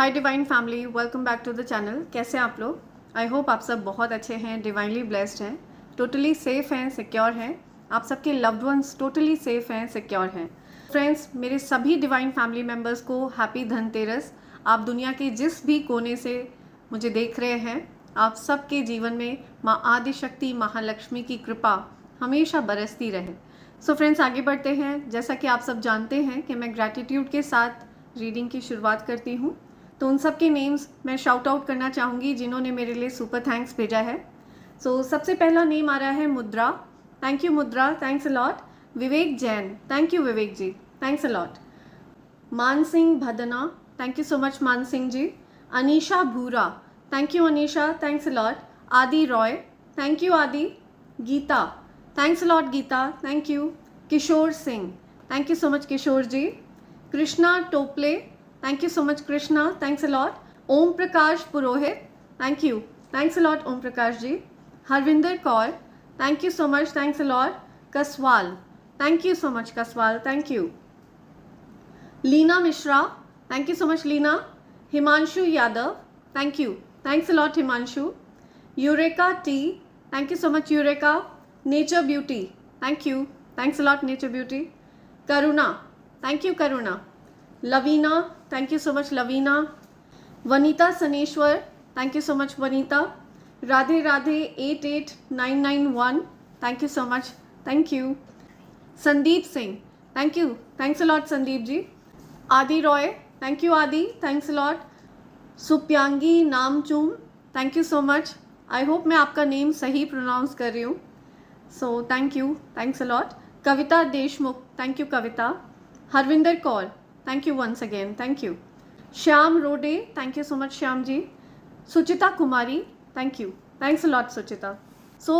Hi divine family, welcome back to the channel. कैसे हैं आप लोग? आई होप आप सब बहुत अच्छे हैं, डिवाइनली ब्लेस्ड हैं, टोटली सेफ हैं, सिक्योर हैं। आप सबके लव्ड वंस टोटली सेफ हैं, सिक्योर हैं। फ्रेंड्स, मेरे सभी डिवाइन फैमिली मेम्बर्स को हैप्पी धनतेरस। आप दुनिया के जिस भी कोने से मुझे देख रहे हैं, आप सबके जीवन में माँ आदिशक्ति महालक्ष्मी की कृपा हमेशा बरसती रहे। सो फ्रेंड्स, आगे बढ़ते हैं। जैसा कि आप सब जानते हैं कि मैं ग्रैटिट्यूड के साथ रीडिंग की शुरुआत करती हूँ, तो उन सब के नेम्स मैं शाउट आउट करना चाहूँगी जिन्होंने मेरे लिए सुपर थैंक्स भेजा है। सो सबसे पहला नेम आ रहा है Mudra. Thank you Mudra, thanks a lot. Vivek Jain, thank you Vivek ji, thanks a lot. Maan Singh Bhadana, thank you so much Maan Singh ji. Anisha Bhura, thank you Anisha, thanks a lot. Aadi Roy, thank you Aadi. Geeta, thanks a lot Geeta, thank you. Kishore Singh, thank you so much Kishore ji. Krishna Tople, thank you so much Krishna, thanks a lot. Om Prakash Purohit, thank you, thanks a lot Om Prakash ji. Harvinder Kaur, thank you so much, thanks a lot. Kaswal, thank you so much Kaswal, thank you. Leena Mishra, thank you so much Leena. Himanshu Yadav, thank you, thanks a lot Himanshu. Eureka T, thank you so much Eureka. Nature Beauty, thank you, thanks a lot Nature Beauty. Karuna, thank you Karuna. Lavina, thank you so much Lavina. Vanita Saneshwar, thank you so much Vanita. Radhe Radhe 88991, thank you so much, thank you. Sandeep Singh, thank you, thanks a lot Sandeep ji. Aadi Roy, thank you Aadi, thanks a lot. Supyangi Namchoom, thank you so much. I hope मैं आपका name सही pronounce कर रही हूँ, so thank you, thanks a lot. Kavita Deshmukh, thank you Kavita. Harvinder Kaur, thank you once again, thank you. Shyam Rode, thank you so much Shyam ji. Suchita Kumari, thank you, thanks a lot Suchita. So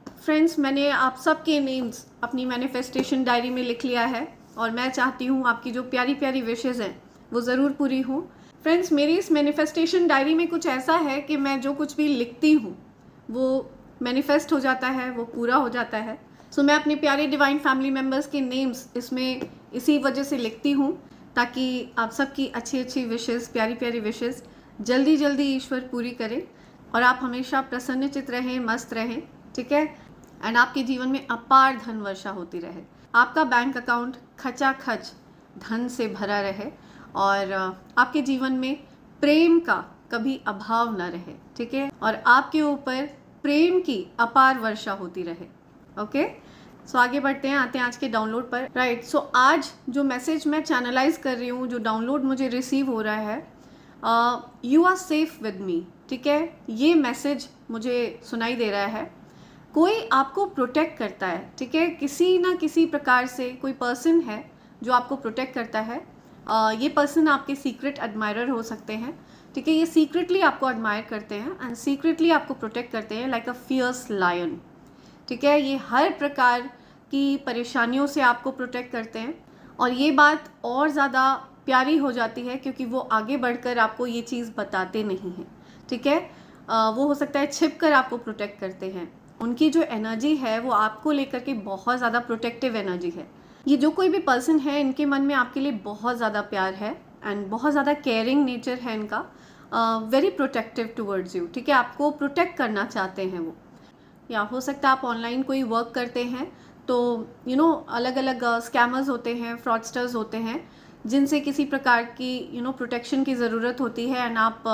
friends, मैंने आप सबके names अपनी मैनिफेस्टेशन डायरी में लिख लिया है और मैं चाहती हूँ आपकी जो प्यारी प्यारी विशेज़ हैं वो ज़रूर पूरी हों। फ्रेंड्स, मेरी इस मैनिफेस्टेशन डायरी में कुछ ऐसा है कि मैं जो कुछ भी लिखती हूँ वो मैनिफेस्ट हो जाता है, वो पूरा हो जाता है। सो मैं अपने प्यारे डिवाइन फैमिली मेम्बर्स के नेम्स इसमें इसी वजह से लिखती हूँ ताकि आप सबकी अच्छी अच्छी विशेज़, प्यारी प्यारी विशेज़ जल्दी जल्दी ईश्वर पूरी करें और आप हमेशा प्रसन्नचित रहें, मस्त रहें, ठीक है। एंड आपके जीवन में अपार धन वर्षा होती रहे, आपका बैंक अकाउंट खचाखच धन से भरा रहे और आपके जीवन में प्रेम का कभी अभाव ना रहे, ठीक है, और आपके ऊपर प्रेम की अपार वर्षा होती रहे। ओके, सो आगे बढ़ते हैं, आते हैं आज के डाउनलोड पर। राइट, सो आज जो मैसेज मैं चैनलाइज कर रही हूँ, जो डाउनलोड मुझे रिसीव हो रहा है, you are safe with me, ठीक है, ये मैसेज मुझे सुनाई दे रहा है। कोई आपको प्रोटेक्ट करता है, ठीक है, किसी ना किसी प्रकार से कोई पर्सन है जो आपको प्रोटेक्ट करता है। ये पर्सन आपके सीक्रेट एडमायरर हो सकते हैं, ठीक है, ये सीक्रेटली आपको एडमायर करते हैं एंड सीक्रेटली आपको प्रोटेक्ट करते हैं लाइक अ फियर्स लायन, ठीक है। ये हर प्रकार की परेशानियों से आपको प्रोटेक्ट करते हैं और ये बात और ज़्यादा प्यारी हो जाती है क्योंकि वो आगे बढ़कर आपको ये चीज़ बताते नहीं हैं, ठीक है। वो हो सकता है छिप कर आपको प्रोटेक्ट करते हैं। उनकी जो एनर्जी है वो आपको लेकर के बहुत ज़्यादा प्रोटेक्टिव एनर्जी है। ये जो कोई भी पर्सन है, इनके मन में आपके लिए बहुत ज़्यादा प्यार है एंड बहुत ज़्यादा केयरिंग नेचर है इनका, वेरी प्रोटेक्टिव टूवर्ड्स यू, ठीक है, आपको प्रोटेक्ट करना चाहते हैं वो। या हो सकता है आप ऑनलाइन कोई वर्क करते हैं तो अलग अलग स्कैमर्स होते हैं, फ्रॉडस्टर्स होते हैं जिनसे किसी प्रकार की प्रोटेक्शन की ज़रूरत होती है एंड आप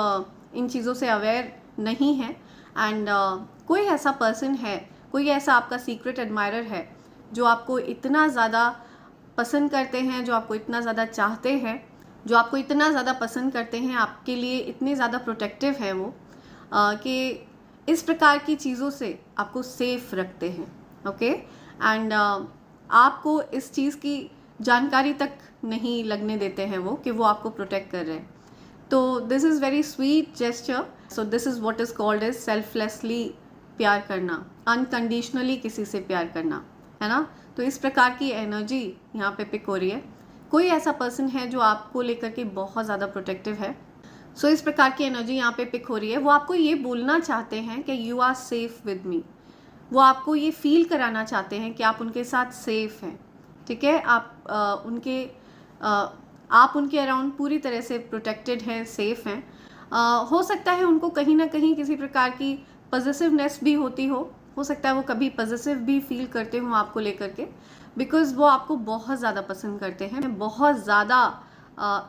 इन चीज़ों से अवेयर नहीं हैं एंड कोई ऐसा पर्सन है, कोई ऐसा आपका सीक्रेट एडमायरर है जो आपको इतना ज़्यादा पसंद करते हैं, जो आपको इतना ज़्यादा चाहते हैं, जो आपको इतना ज़्यादा पसंद करते हैं, आपके लिए इतने ज़्यादा प्रोटेक्टिव हैं वो कि इस प्रकार की चीज़ों से आपको सेफ रखते हैं। ओके, एंड आपको इस चीज़ की जानकारी तक नहीं लगने देते हैं वो कि वो आपको प्रोटेक्ट कर रहे हैं। तो this is very sweet gesture. So this is what is called as selflessly प्यार करना, अनकंडीशनली किसी से प्यार करना, है ना। तो इस प्रकार की एनर्जी यहाँ पे पिक हो रही है। कोई ऐसा पर्सन है जो आपको लेकर के बहुत ज़्यादा प्रोटेक्टिव है। सो इस प्रकार की एनर्जी यहाँ पे पिक हो रही है। वो आपको ये बोलना चाहते हैं कि you are safe with me, वो आपको ये फील कराना चाहते हैं कि आप उनके साथ सेफ हैं, ठीक है। आप उनके आप उनके अराउंड पूरी तरह से प्रोटेक्टेड हैं, सेफ हैं। हो सकता है उनको कहीं ना कहीं किसी प्रकार की पॉजिटिवनेस भी होती हो सकता है वो कभी पॉजिटिव भी फील करते हों आपको लेकर के, बिकॉज़ वो आपको बहुत ज़्यादा पसंद करते हैं, बहुत ज़्यादा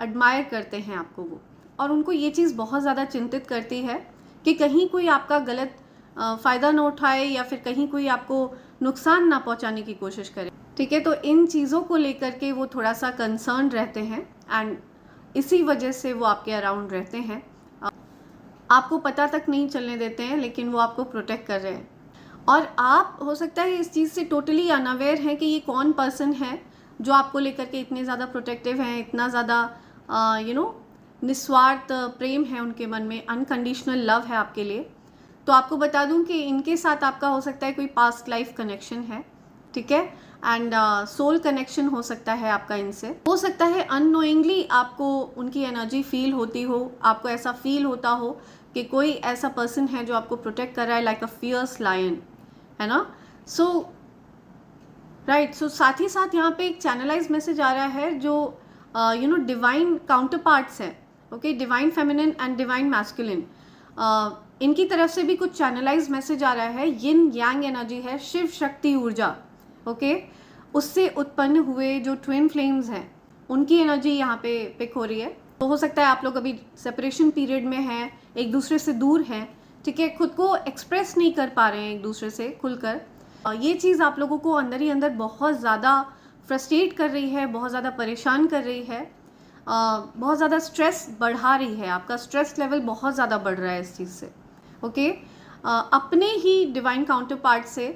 एडमायर करते हैं आपको वो, और उनको ये चीज़ बहुत ज़्यादा चिंतित करती है कि कहीं कोई आपका गलत फ़ायदा ना उठाए या फिर कहीं कोई आपको नुकसान ना पहुंचाने की कोशिश करे। ठीक है, तो इन चीज़ों को लेकर के वो थोड़ा सा कंसर्न रहते हैं एंड इसी वजह से वो आपके अराउंड रहते हैं। आपको पता तक नहीं चलने देते हैं, लेकिन वो आपको प्रोटेक्ट कर रहे हैं। और आप हो सकता है इस चीज़ से टोटली अनअवेयर हैं कि ये कौन पर्सन है जो आपको लेकर के इतने ज़्यादा प्रोटेक्टिव हैं, इतना ज़्यादा निस्वार्थ प्रेम है उनके मन में, अनकंडीशनल लव है आपके लिए। तो आपको बता दूं कि इनके साथ आपका हो सकता है कोई पास्ट लाइफ कनेक्शन है, ठीक है, एंड सोल कनेक्शन हो सकता है आपका इनसे। हो सकता है अननोइंगली आपको उनकी एनर्जी फील होती हो, आपको ऐसा फील होता हो कि कोई ऐसा पर्सन है जो आपको प्रोटेक्ट कर रहा है लाइक अ फियर्स लायन, है ना। सो राइट, सो साथ ही साथ यहाँ पे एक चैनलाइज मैसेज आ रहा है जो डिवाइन काउंटर पार्ट्स है, okay, divine feminine and divine masculine, इनकी तरफ से भी कुछ चैनलाइज मैसेज आ रहा है। यिन यांग एनर्जी है, शिव शक्ति ऊर्जा, ओके, उससे उत्पन्न हुए जो ट्विन फ्लेम्स हैं उनकी एनर्जी यहाँ पे पिक हो रही है। तो हो सकता है आप लोग अभी सेपरेशन पीरियड में हैं, एक दूसरे से दूर हैं, ठीक है, खुद को एक्सप्रेस नहीं कर पा रहे हैं एक दूसरे से खुलकर। ये चीज़ आप लोगों को अंदर ही अंदर बहुत ज़्यादा फ्रस्ट्रेट कर रही है, बहुत ज़्यादा परेशान कर रही है, बहुत ज़्यादा स्ट्रेस बढ़ा रही है, आपका स्ट्रेस लेवल बहुत ज़्यादा बढ़ रहा है इस चीज़ से, ओके। अपने ही डिवाइन काउंटर पार्ट से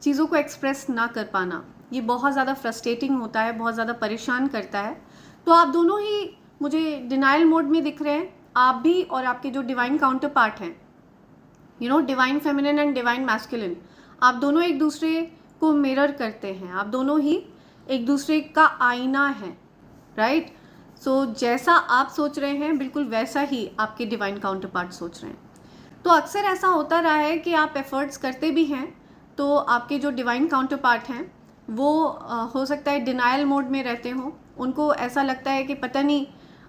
चीज़ों को एक्सप्रेस ना कर पाना, ये बहुत ज़्यादा फ्रस्ट्रेटिंग होता है, बहुत ज़्यादा परेशान करता है। तो आप दोनों ही मुझे डिनाइल मोड में दिख रहे हैं, आप भी और आपके जो डिवाइन काउंटर पार्ट हैं, divine feminine and divine masculine, आप दोनों एक दूसरे को मिरर करते हैं, आप दोनों ही एक दूसरे का आईना है, राइट। सो जैसा आप सोच रहे हैं बिल्कुल वैसा ही आपके डिवाइन काउंटर पार्ट सोच रहे हैं। तो अक्सर ऐसा होता रहा है कि आप एफर्ट्स करते भी हैं तो आपके जो डिवाइन काउंटर पार्ट हैं वो हो सकता है डिनायल मोड में रहते हों, उनको ऐसा लगता है कि पता नहीं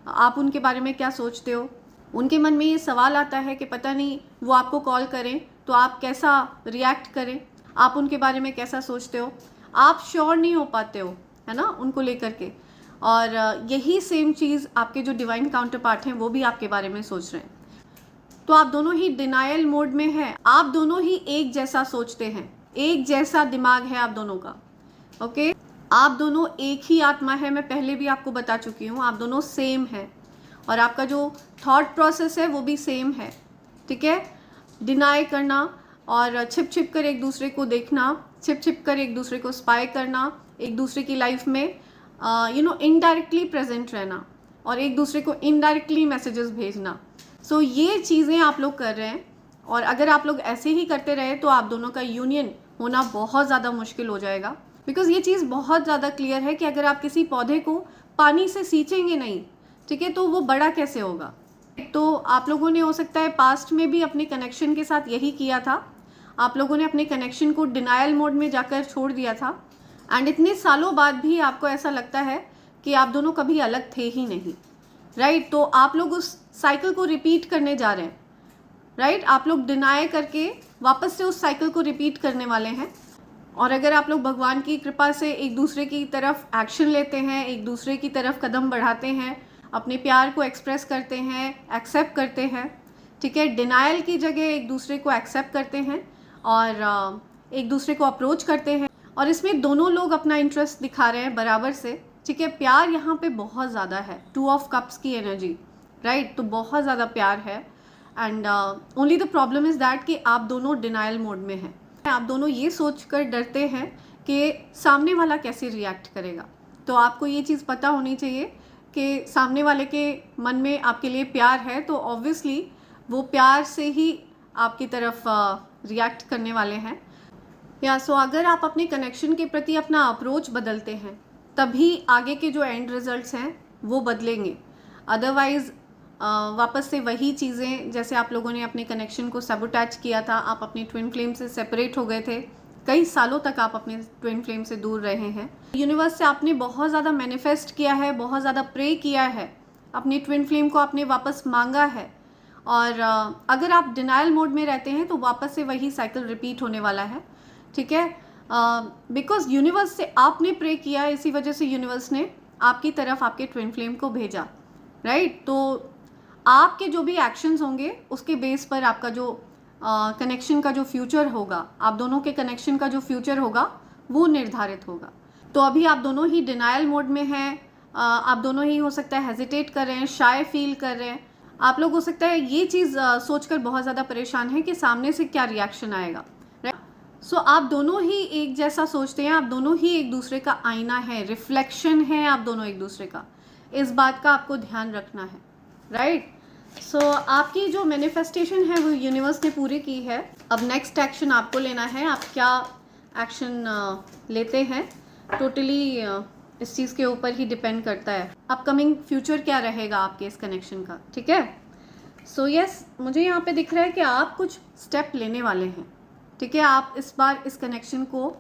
आप उनके बारे में क्या सोचते हो, उनके मन में ये सवाल आता है कि पता नहीं वो आपको कॉल करें तो आप कैसा रिएक्ट करें, आप उनके बारे में कैसा सोचते हो, आप श्योर नहीं हो पाते हो, है ना, उनको लेकर के। और यही सेम चीज़ आपके जो डिवाइन काउंटर पार्ट हैं वो भी आपके बारे में सोच रहे हैं। तो आप दोनों ही डिनायल मोड में हैं, आप दोनों ही एक जैसा सोचते हैं, एक जैसा दिमाग है आप दोनों का, ओके। आप दोनों एक ही आत्मा है, मैं पहले भी आपको बता चुकी हूँ, आप दोनों सेम हैं और आपका जो थॉट प्रोसेस है वो भी सेम है, ठीक है। डिनाई करना और छिप छिप कर एक दूसरे को देखना, छिप छिप कर एक दूसरे को स्पाई करना, एक दूसरे की लाइफ में इनडायरेक्टली प्रेजेंट रहना और एक दूसरे को इनडायरेक्टली मैसेजेस भेजना। सो ये चीज़ें आप लोग कर रहे हैं और अगर आप लोग ऐसे ही करते रहे तो आप दोनों का यूनियन होना बहुत ज़्यादा मुश्किल हो जाएगा। बिकॉज़ ये चीज़ बहुत ज़्यादा क्लियर है कि अगर आप किसी पौधे को पानी से सींचेंगे नहीं, ठीक है, तो वो बड़ा कैसे होगा। तो आप लोगों ने हो सकता है पास्ट में भी अपने कनेक्शन के साथ यही किया था, आप लोगों ने अपने कनेक्शन को डिनायल मोड में जाकर छोड़ दिया था एंड इतने सालों बाद भी आपको ऐसा लगता है कि आप दोनों कभी अलग थे ही नहीं, राइट। तो आप लोग उस साइकिल को रिपीट करने जा रहे हैं, राइट। आप लोग डिनाई करके वापस से उस साइकिल को रिपीट करने वाले हैं। और अगर आप लोग भगवान की कृपा से एक दूसरे की तरफ एक्शन लेते हैं, एक दूसरे की तरफ कदम बढ़ाते हैं, अपने प्यार को एक्सप्रेस करते हैं, एक्सेप्ट करते हैं, ठीक है, डिनायल की जगह एक दूसरे को एक्सेप्ट करते हैं और एक दूसरे को अप्रोच करते हैं और इसमें दोनों लोग अपना इंटरेस्ट दिखा रहे हैं बराबर से, ठीक है। प्यार यहाँ पे बहुत ज़्यादा है, 2 ऑफ कप्स की एनर्जी, राइट। तो बहुत ज़्यादा प्यार है and only the problem is that कि आप दोनों डिनायल मोड में हैं। आप दोनों ये सोच कर डरते हैं कि सामने वाला कैसे रिएक्ट करेगा। तो आपको ये चीज़ पता होनी चाहिए कि सामने वाले के मन में आपके लिए प्यार है तो ऑब्वियसली वो प्यार से ही आपकी तरफ रिएक्ट करने वाले हैं। सो अगर आप अपने कनेक्शन के प्रति अपना अप्रोच बदलते हैं तभी आगे के जो एंड रिजल्ट्स हैं वो बदलेंगे। अदरवाइज़ वापस से वही चीज़ें, जैसे आप लोगों ने अपने कनेक्शन को सबोटैच किया था, आप अपने ट्विन फ्लेम से सेपरेट हो गए थे, कई सालों तक आप अपने ट्विन फ्लेम से दूर रहे हैं। यूनिवर्स से आपने बहुत ज़्यादा मैनिफेस्ट किया है, बहुत ज़्यादा प्रे किया है, अपनी ट्विन फ्लेम को आपने वापस मांगा है। और अगर आप डिनायल मोड में रहते हैं तो वापस से वही साइकिल रिपीट होने वाला है, ठीक है। बिकॉज यूनिवर्स से आपने प्रे किया, इसी वजह से यूनिवर्स ने आपकी तरफ आपके ट्विन फ्लेम को भेजा, राइट। तो आपके जो भी एक्शंस होंगे उसके बेस पर आपका जो कनेक्शन का जो फ्यूचर होगा, आप दोनों के कनेक्शन का जो फ्यूचर होगा वो निर्धारित होगा। तो अभी आप दोनों ही डिनायल मोड में हैं, आप दोनों ही हो सकता है हेजिटेट कर रहे हैं, शाय फील कर रहे हैं। आप लोग हो सकता है ये चीज़ सोचकर बहुत ज़्यादा परेशान हैं कि सामने से क्या रिएक्शन आएगा, राइट। सो आप दोनों ही एक जैसा सोचते हैं, आप दोनों ही एक दूसरे का आईना है, रिफ्लेक्शन है आप दोनों एक दूसरे का। इस बात का आपको ध्यान रखना है, राइट। सो आपकी जो मैनिफेस्टेशन है वो यूनिवर्स ने पूरी की है। अब नेक्स्ट एक्शन आपको लेना है। आप क्या एक्शन लेते हैं टोटली इस चीज़ के ऊपर ही डिपेंड करता है। अपकमिंग फ्यूचर क्या रहेगा आपके इस कनेक्शन का, ठीक है। सो यस, मुझे यहाँ पे दिख रहा है कि आप कुछ स्टेप लेने वाले हैं, ठीक है। आप इस बार इस कनेक्शन को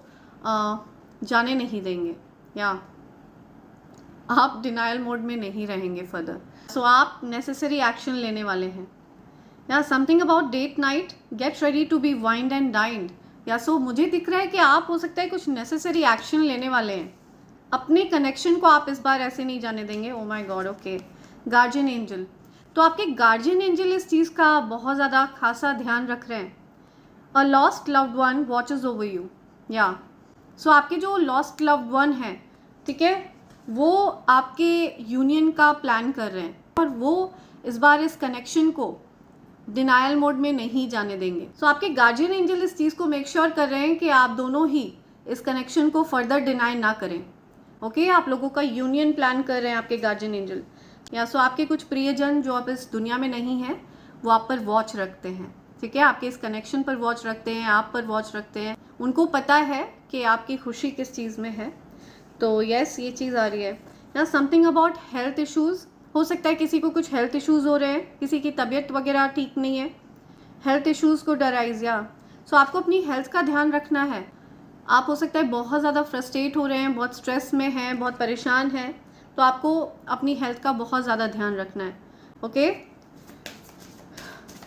जाने नहीं देंगे, या आप डिनायल मोड में नहीं रहेंगे फर्दर। सो आप नेसेसरी एक्शन लेने वाले हैं। Yeah something about date night, get ready to be wined and dined. Yeah so मुझे दिख रहा है कि आप हो सकता है कुछ नेसेसरी एक्शन लेने वाले हैं। अपने कनेक्शन को आप इस बार ऐसे नहीं जाने देंगे। ओ my God, okay. Guardian angel, तो आपके गार्जियन एंजल इस चीज़ का बहुत ज़्यादा खासा ध्यान रख रहे हैं। A lost loved one watches over you. या सो आपके जो लॉस्ट लव्ड वन है, ठीक है, वो आपके यूनियन का प्लान कर रहे हैं और वो इस बार इस कनेक्शन को डिनायल मोड में नहीं जाने देंगे। सो आपके गार्जियन एंजल इस चीज़ को मेक श्योर कर रहे हैं कि आप दोनों ही इस कनेक्शन को फर्दर डिनाई ना करें, ओके। आप लोगों का यूनियन प्लान कर रहे हैं आपके गार्जियन एंजल। या सो आपके कुछ प्रियजन जो अब इस दुनिया में नहीं है वो आप पर वॉच रखते हैं, ठीक है। आपके इस कनेक्शन पर वॉच रखते हैं, आप पर वॉच रखते हैं। उनको पता है कि आपकी खुशी किस चीज़ में है। तो यस, ये चीज़ आ रही है। या समथिंग अबाउट हेल्थ इश्यूज़, हो सकता है किसी को कुछ हेल्थ इश्यूज़ हो रहे हैं, किसी की तबीयत वगैरह ठीक नहीं है, हेल्थ इश्यूज़ को डराइज। या सो आपको अपनी हेल्थ का ध्यान रखना है। आप हो सकता है बहुत ज़्यादा फ्रस्ट्रेट हो रहे हैं, बहुत स्ट्रेस में हैं, बहुत परेशान हैं, तो आपको अपनी हेल्थ का बहुत ज़्यादा ध्यान रखना है, ओके।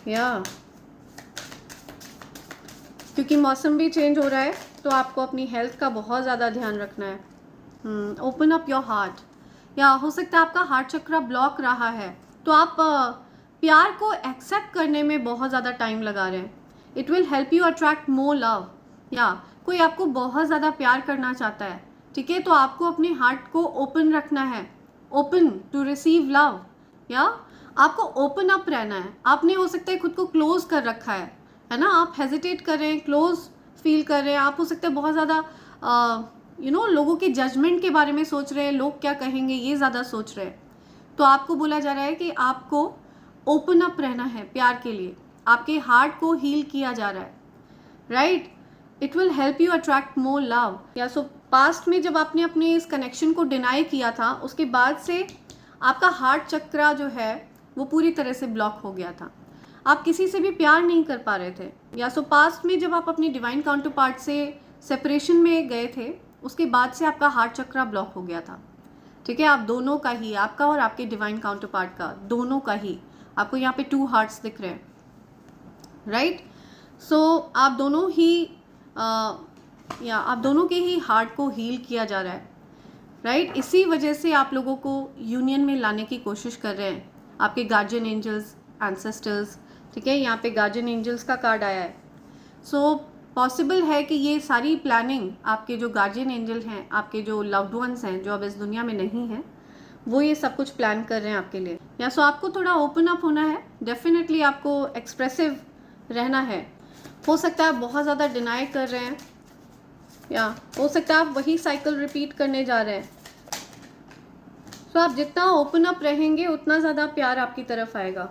या क्योंकि मौसम भी चेंज हो रहा है तो आपको अपनी हेल्थ का बहुत ज़्यादा ध्यान रखना है। Open up your heart. या हो सकता है आपका हार्ट चक्र ब्लॉक रहा है, तो आप प्यार को एक्सेप्ट करने में बहुत ज़्यादा टाइम लगा रहे हैं। It will help you attract more love. या कोई आपको बहुत ज़्यादा प्यार करना चाहता है, ठीक है, तो आपको अपने हार्ट को ओपन रखना है, ओपन टू रिसीव लव। या आपको ओपन अप रहना है। आपने हो सकता है खुद को क्लोज कर रखा है ना। आप हेजिटेट कर रहे हैं, क्लोज फील कर रहे हैं। आप हो सकता है बहुत ज़्यादा लोगों के जजमेंट के बारे में सोच रहे हैं, लोग क्या कहेंगे ये ज़्यादा सोच रहे हैं। तो आपको बोला जा रहा है कि आपको ओपन अप रहना है प्यार के लिए। आपके हार्ट को हील किया जा रहा है, right. It will help you attract more love. या सो पास्ट में जब आपने अपने इस कनेक्शन को डिनाई किया था, उसके बाद से आपका हार्ट चक्र जो है वो पूरी तरह से ब्लॉक हो गया था। आप किसी से भी प्यार नहीं कर पा रहे थे। या सो पास्ट में जब आप अपनी डिवाइन काउंटर पार्ट से सेपरेशन में गए थे, उसके बाद से आपका हार्ट चक्र ब्लॉक हो गया था, ठीक है। आप दोनों का ही, आपका और आपके डिवाइन काउंटर पार्ट का, दोनों का ही, आपको यहाँ पे 2 हार्ट्स दिख रहे हैं, राइट। सो आप दोनों ही आप दोनों के ही हार्ट को हील किया जा रहा है, राइट। इसी वजह से आप लोगों को यूनियन में लाने की कोशिश कर रहे हैं आपके गार्जियन एंजल्स, एंसेस्टर्स, ठीक है। यहाँ पे गार्जियन एंजल्स का कार्ड आया है। सो पॉसिबल है कि ये सारी प्लानिंग आपके जो गार्जियन एंजल हैं, आपके जो लव्ड वंस हैं जो अब इस दुनिया में नहीं हैं, वो ये सब कुछ प्लान कर रहे हैं आपके लिए। या सो आपको थोड़ा ओपन अप होना है, डेफिनेटली आपको एक्सप्रेसिव रहना है। हो सकता है आप बहुत ज़्यादा डिनाई कर रहे हैं, या हो सकता है आप वही साइकिल रिपीट करने जा रहे हैं। तो आप जितना ओपन अप रहेंगे उतना ज़्यादा प्यार आपकी तरफ आएगा।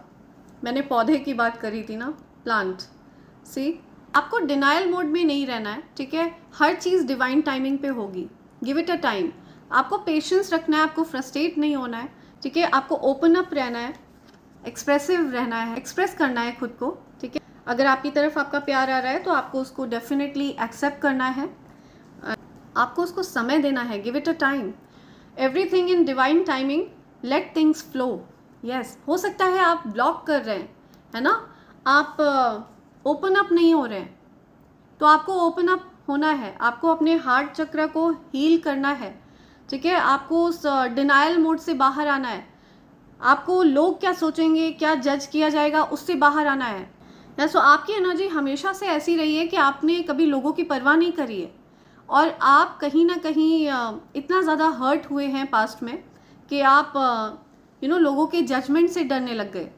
मैंने पौधे की बात करी थी ना, प्लांट। सी, आपको डिनायल मोड में नहीं रहना है, ठीक है। हर चीज़ डिवाइन टाइमिंग पे होगी। Give it a time. आपको पेशेंस रखना है, आपको फ्रस्ट्रेट नहीं होना है, ठीक है। आपको ओपन अप रहना है, एक्सप्रेसिव रहना है, एक्सप्रेस करना है खुद को, ठीक है। अगर आपकी तरफ आपका प्यार आ रहा है तो आपको उसको डेफिनेटली एक्सेप्ट करना है, आपको उसको समय देना है, give it a time, everything in divine timing, late things flow. Yes, हो सकता है आप ब्लॉक कर रहे हैं, है ना, आप ओपन अप नहीं हो रहे हैं, तो आपको ओपन अप होना है, आपको अपने हार्ट चक्र को हील करना है, ठीक है, आपको उस डिनायल मोड से बाहर आना है, आपको लोग क्या सोचेंगे, क्या जज किया जाएगा, उससे बाहर आना है। या सो आपकी एनर्जी हमेशा से ऐसी रही है कि आपने कभी लोगों की परवाह नहीं करी है, और आप कहीं ना कहीं इतना ज़्यादा हर्ट हुए हैं पास्ट में कि आप लोगों के जजमेंट से डरने लग गए।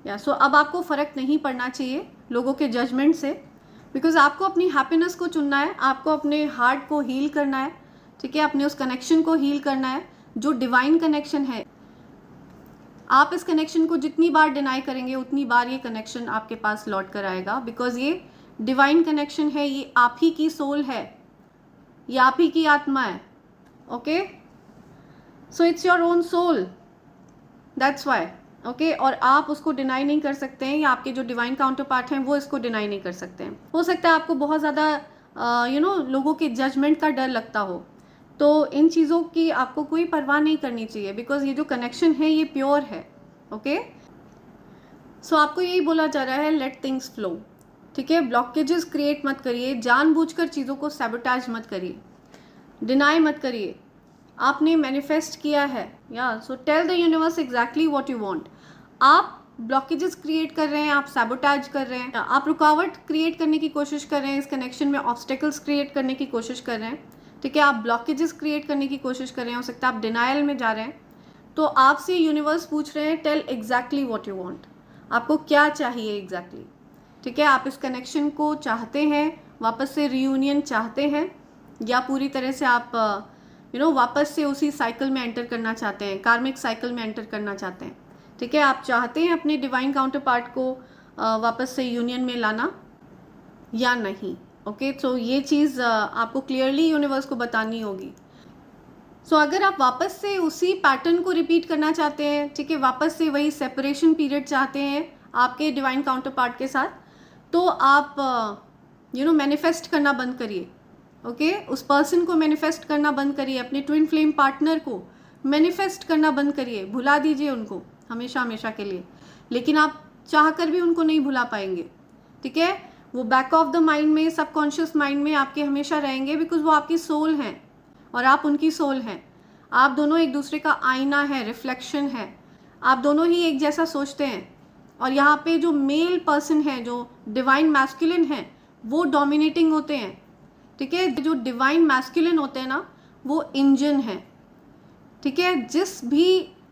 या सो अब आपको फ़र्क नहीं पड़ना चाहिए लोगों के जजमेंट से, बिकॉज आपको अपनी हैप्पीनेस को चुनना है, आपको अपने हार्ट को हील करना है, ठीक है, अपने उस कनेक्शन को हील करना है जो डिवाइन कनेक्शन है। आप इस कनेक्शन को जितनी बार डिनाई करेंगे उतनी बार ये कनेक्शन आपके पास लौट कर आएगा, बिकॉज ये डिवाइन कनेक्शन है, ये आप ही की सोल है, ये आप ही की आत्मा है। Okay, so it's your own soul, that's why. Okay, और आप उसको डिनाई नहीं कर सकते हैं, या आपके जो डिवाइन काउंटर पार्ट हैं वो इसको डिनाई नहीं कर सकते हैं। हो सकता है आपको बहुत ज़्यादा लोगों के जजमेंट का डर लगता हो, तो इन चीज़ों की आपको कोई परवाह नहीं करनी चाहिए, बिकॉज ये जो कनेक्शन है ये प्योर है। ओके, सो आपको यही बोला जा रहा है, लेट थिंग्स फ्लो, ठीक है, ब्लॉकेजेस क्रिएट मत करिए, जानबूझकर चीज़ों को सैबोटाज मत करिए, डिनाई मत करिए, आपने मैनिफेस्ट किया है, also tell the universe exactly what you want. आप ब्लॉकेजेस क्रिएट कर रहे हैं, आप सैबोटाज कर रहे हैं, आप रुकावट क्रिएट करने की कोशिश कर रहे हैं, इस कनेक्शन में ऑब्स्टेकल्स क्रिएट करने की कोशिश कर रहे हैं, ठीक है, आप ब्लॉकेजेस क्रिएट करने की कोशिश कर रहे हैं, हो सकता है आप डिनायल में जा रहे हैं, तो आपसे यूनिवर्स पूछ रहे हैं, tell exactly what you want, आपको क्या चाहिए एग्जैक्टली, ठीक है, आप इस कनेक्शन को चाहते हैं, वापस से रियूनियन चाहते हैं, या पूरी तरह से आप वापस से उसी साइकिल में एंटर करना चाहते हैं, कार्मिक साइकिल में एंटर करना चाहते हैं, ठीक है, आप चाहते हैं अपने डिवाइन काउंटर पार्ट को वापस से यूनियन में लाना या नहीं। ओके, तो ये चीज़ आपको क्लियरली यूनिवर्स को बतानी होगी। सो अगर आप वापस से उसी पैटर्न को रिपीट करना चाहते हैं, ठीक है, वापस से वही सेपरेशन पीरियड चाहते हैं आपके डिवाइन काउंटर पार्ट के साथ, तो आप मैनिफेस्ट करना बंद करिए। ओके, उस पर्सन को मैनिफेस्ट करना बंद करिए, अपने ट्विन फ्लेम पार्टनर को मैनिफेस्ट करना बंद करिए, भुला दीजिए उनको हमेशा हमेशा के लिए। लेकिन आप चाह कर भी उनको नहीं भुला पाएंगे, ठीक है, वो बैक ऑफ द माइंड में, सबकॉन्शियस माइंड में आपके हमेशा रहेंगे, बिकॉज वो आपकी सोल हैं और आप उनकी सोल हैं। आप दोनों एक दूसरे का आईना है, रिफ्लेक्शन है, आप दोनों ही एक जैसा सोचते हैं। और यहाँ पे जो मेल पर्सन है, जो डिवाइन मैस्कुलिन है, वो डोमिनेटिंग होते हैं, ठीक है, जो डिवाइन मैस्कुलिन होते हैं ना, वो इंजन है, ठीक है, जिस भी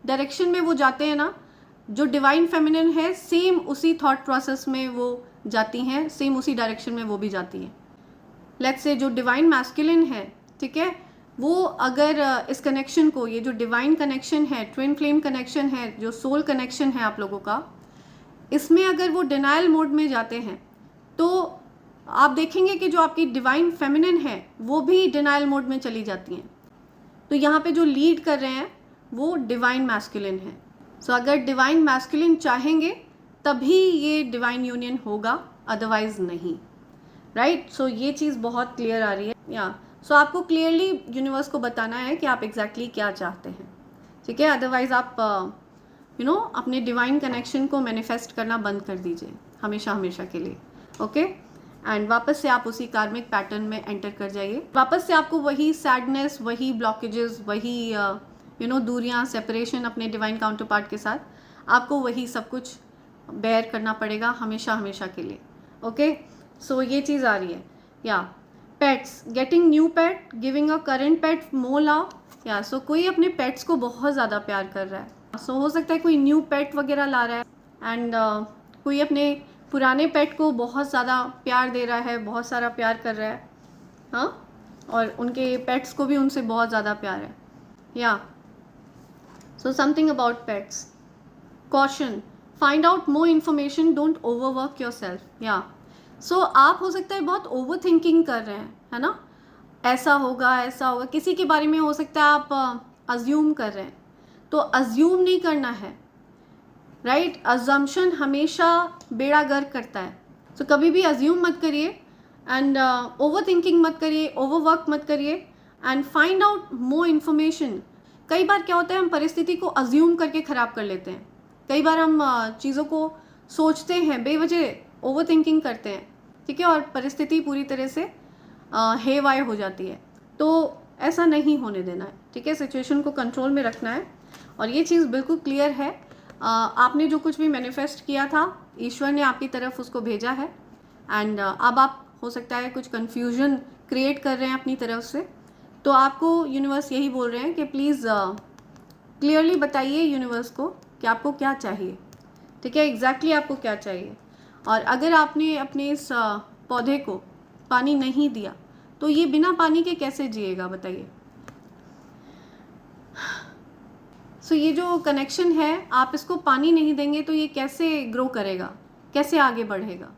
डायरेक्शन में वो जाते हैं ना, जो डिवाइन फेमिनिन है सेम उसी थॉट प्रोसेस में वो जाती हैं, सेम उसी डायरेक्शन में वो भी जाती हैं। लेट्स से जो डिवाइन मैस्कुलिन है, ठीक है, वो अगर इस कनेक्शन को, ये जो डिवाइन कनेक्शन है, ट्विन फ्लेम कनेक्शन है, जो सोल कनेक्शन है आप लोगों का, इसमें अगर वो डिनायल मोड में जाते हैं, तो आप देखेंगे कि जो आपकी डिवाइन फेमिनिन है वो भी डिनायल मोड में चली जाती हैं। तो यहाँ पे जो लीड कर रहे हैं वो डिवाइन मैस्कुलिन है। सो अगर डिवाइन मैस्कुलिन चाहेंगे तभी ये डिवाइन यूनियन होगा, अदरवाइज नहीं, राइट। सो ये चीज़ बहुत क्लियर आ रही है, या सो आपको क्लियरली यूनिवर्स को बताना है कि आप एग्जैक्टली क्या चाहते हैं, ठीक है, अदरवाइज आप अपने डिवाइन कनेक्शन को मैनिफेस्ट करना बंद कर दीजिए हमेशा हमेशा के लिए। ओके, एंड वापस से आप उसी कार्मिक पैटर्न में एंटर कर जाइए, वापस से आपको वही सैडनेस, वही ब्लॉकेजेस, वही दूरियां, सेपरेशन अपने डिवाइन काउंटर पार्ट के साथ, आपको वही सब कुछ बेयर करना पड़ेगा हमेशा हमेशा के लिए। ओके, सो ये चीज़ आ रही है। या pets, getting new pet, giving a current pet more love. या सो कोई अपने पेट्स को बहुत ज़्यादा प्यार कर रहा है, सो हो सकता है कोई न्यू पेट वगैरह ला रहा है, एंड कोई अपने पुराने पेट को बहुत ज़्यादा प्यार दे रहा है, बहुत सारा प्यार कर रहा है, हाँ, और उनके पेट्स को भी उनसे बहुत ज़्यादा प्यार है। या so something about pets, caution, find out more information, don't overwork your self. या सो आप हो सकता है बहुत ओवर थिंकिंग कर रहे हैं, है ना, ऐसा होगा ऐसा होगा, किसी के बारे में हो सकता है आप अज्यूम कर रहे हैं, तो अज्यूम नहीं करना है, राइट। अजम्पशन हमेशा बेड़ा गर्क करता है। तो कभी भी अज्यूम मत करिए एंड ओवर थिंकिंग मत करिए, ओवर वर्क मत करिए and find out more information. कई बार क्या होता है, हम परिस्थिति को अज्यूम करके ख़राब कर लेते हैं। कई बार हम चीज़ों को सोचते हैं, बेवजह ओवर थिंकिंग करते हैं, ठीक है, और परिस्थिति पूरी तरह से हे वाय हो जाती है। तो ऐसा नहीं होने देना है, ठीक है। सिचुएशन को कंट्रोल में रखना है और ये चीज़ बिल्कुल क्लियर है। आपने जो कुछ भी मैनिफेस्ट किया था, ईश्वर ने आपकी तरफ उसको भेजा है एंड अब आप हो सकता है कुछ कन्फ्यूजन क्रिएट कर रहे हैं अपनी तरफ से। तो आपको यूनिवर्स यही बोल रहे हैं कि प्लीज़ क्लियरली बताइए यूनिवर्स को कि आपको क्या चाहिए, ठीक है, एग्जैक्टली आपको क्या चाहिए। और अगर आपने अपने इस पौधे को पानी नहीं दिया तो ये बिना पानी के कैसे जिएगा, बताइए। सो ये जो कनेक्शन है, आप इसको पानी नहीं देंगे तो ये कैसे ग्रो करेगा, कैसे आगे बढ़ेगा,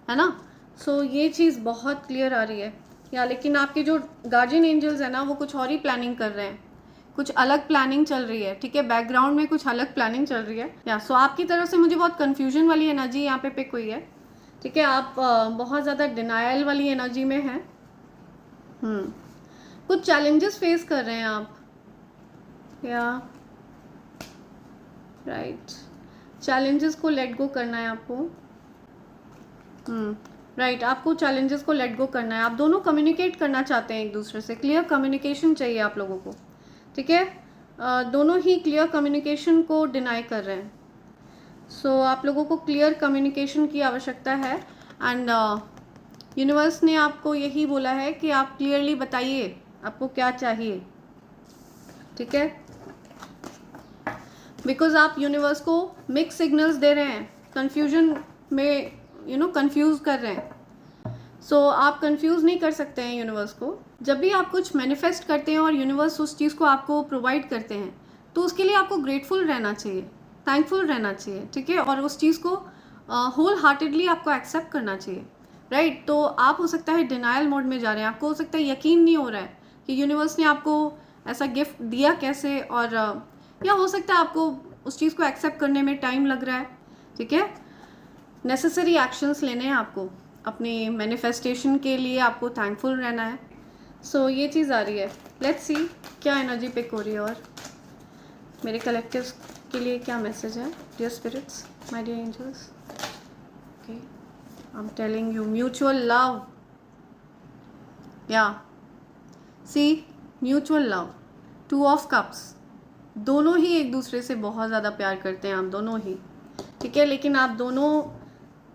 है ना। सो ये चीज़ बहुत क्लियर आ रही है या, लेकिन आपके जो गार्जियन एंजल्स है ना, वो कुछ और ही प्लानिंग कर रहे हैं, कुछ अलग प्लानिंग चल रही है, ठीक है, बैकग्राउंड में कुछ अलग प्लानिंग चल रही है या। सो आपकी तरफ से मुझे बहुत कन्फ्यूजन वाली एनर्जी यहाँ पे पिक हुई है, ठीक है। आप बहुत ज़्यादा डिनायल वाली एनर्जी में हैं। कुछ चैलेंजेस फेस कर रहे हैं आप या, राइट। चैलेंजेस को लेट गो करना है आपको। राइट, आपको चैलेंजेस को लेट गो करना है। आप दोनों कम्युनिकेट करना चाहते हैं एक दूसरे से, क्लियर कम्युनिकेशन चाहिए आप लोगों को, ठीक है। दोनों ही क्लियर कम्युनिकेशन को डिनाई कर रहे हैं। सो आप लोगों को क्लियर कम्युनिकेशन की आवश्यकता है एंड यूनिवर्स ने आपको यही बोला है कि आप क्लियरली बताइए आपको क्या चाहिए, ठीक है। बिकॉज आप यूनिवर्स को मिक्स सिग्नल्स दे रहे हैं, कन्फ्यूजन में कंफ्यूज कर रहे हैं। सो आप कंफ्यूज नहीं कर सकते हैं यूनिवर्स को। जब भी आप कुछ मैनिफेस्ट करते हैं और यूनिवर्स उस चीज़ को आपको प्रोवाइड करते हैं तो उसके लिए आपको ग्रेटफुल रहना चाहिए, थैंकफुल रहना चाहिए, ठीक है, और उस चीज़ को होल हार्टेडली आपको एक्सेप्ट करना चाहिए, राइट। तो आप हो सकता है डिनायल मोड में जा रहे हैं, आपको हो सकता है यकीन नहीं हो रहा है कि यूनिवर्स ने आपको ऐसा गिफ्ट दिया कैसे, और या हो सकता है आपको उस चीज़ को एक्सेप्ट करने में टाइम लग रहा है, ठीक है। नेसेसरी एक्शंस लेने हैं आपको अपनी मैनिफेस्टेशन के लिए, आपको थैंकफुल रहना है। सो ये चीज़ आ रही है। लेट्स सी क्या एनर्जी पिक हो रही है और मेरे कलेक्टिव्स के लिए क्या मैसेज है। Dear spirits, my dear angels, okay, I am telling you mutual love, yeah see mutual love, 2 of cups, दोनों ही एक दूसरे से बहुत ज़्यादा प्यार करते हैं आप दोनों ही, ठीक है, लेकिन आप दोनों